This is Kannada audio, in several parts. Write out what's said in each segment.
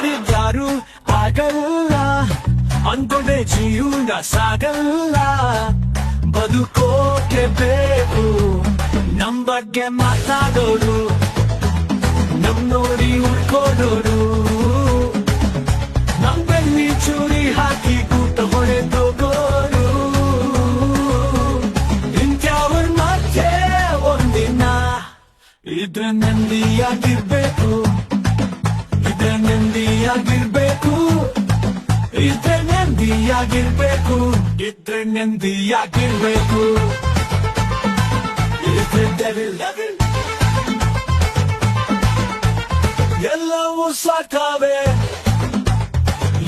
ಮಾಡಿದ್ಯಾರು ಆಗಲ್ಲ ಅಂದ್ಕೊಂಡೆ ಜೀವನ ಸಾಗಲ್ಲ ಬದುಕೋಕೆ ಬೇಕು ನಮ್ ಬಗ್ಗೆ ಮಾತಾಡೋರು ನಮ್ ನೋಡಿ ಉಳ್ಕೋಡೋರು ನಮ್ ಬೆನ್ನಿ ಚೂರಿ ಹಾಕಿ ಕೂತ ಹೊಡೆದೋಗೋರು ಇಂಥವ್ರ ಮಧ್ಯೆ ಒಂದಿನ ಇದ್ರ ನೆಮ್ಮದಿಯಾಗಿರ್ಬೇಕು ಇದ್ರ ನೆಮ್ಮದಿಯಾಗಿರ್ಬೇಕು ಇದ್ರ ನೆಮ್ಮದಿಯಾಗಿರ್ಬೇಕು ಇದ್ರ ನೆಮ್ಮದಿಯಾಗಿರ್ಬೇಕು ಇದ್ರ devil ಎಲ್ಲವೂ ಸಾಕಾವೆ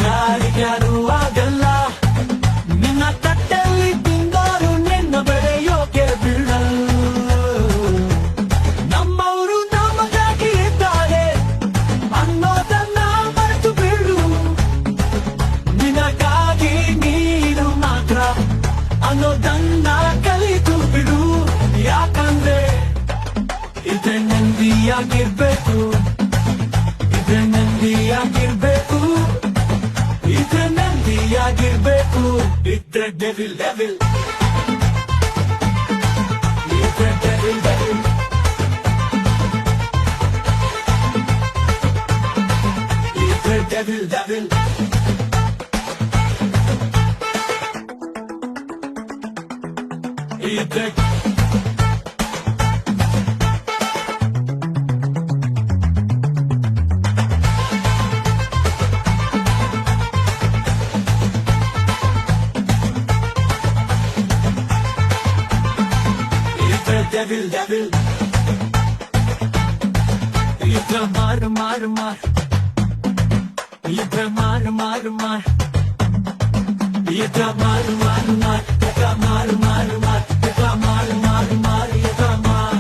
ಯಾರಿಗ್ಯಾರು ಆಗಲ್ಲ ನಿನ್ನ ತಟ್ಟಲ್ಲಿ ತಿಂದವರು ನಿನ್ನ ಬೆಳೆಯೋಕೆ ಬಿಡಲ್ಲ ನಮ್ಮವರು ನಮಗಾಗಿ ಇದ್ದಾರೆ ಅನ್ನೋದನ್ನ ಮರೆತು ಬಿಡು ನಿನಗಾಗಿ ನೀನು ಮಾತ್ರ ಅನ್ನೋದನ್ನ ಕಲಿತು ಬಿಡು ಯಾಕಂದ್ರೆ ಇದ್ರೆ ನೆಮ್ಮದಿಯಾಗಿರ್ಬೇಕು ಇದ್ರೆ ನೆಮ್ಮದಿಯಾಗಿರ್ಬೇಕು ಇದ್ರೆ ನೆಮ್ಮದಿಯಾಗಿರ್ಬೇಕು ಇದ್ರೆ devil ಇದ್ರೆ devil ಇದ್ರೆ devil ಇದ್ರೆ devil ಇದ್ರ ಮಾರು ಇದ್ರ ಮಾರು ಇದ್ರ ಮಾರು ಇದ್ರ ಮಾರು ಇದ್ರ ಮಾರು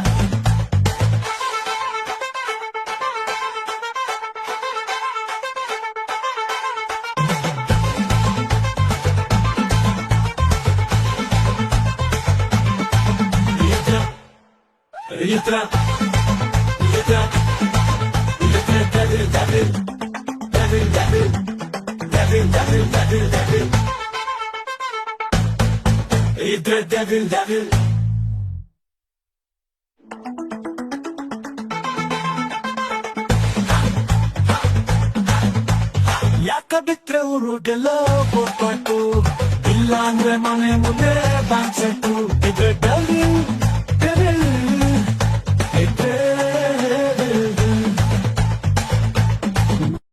ಇದ್ರ devil ಯಾಕ ಬಿಟ್ರೆ ಊರುಗೆಲ್ಲ ಹೋಗ್ಬೇಕು ಇಲ್ಲ ಅಂದ್ರೆ ಮನೆ ಮುಂದೆ ಬ್ಯಾಂಕ್ ಸೆಟ್ಟು ಇದ್ರೆ devil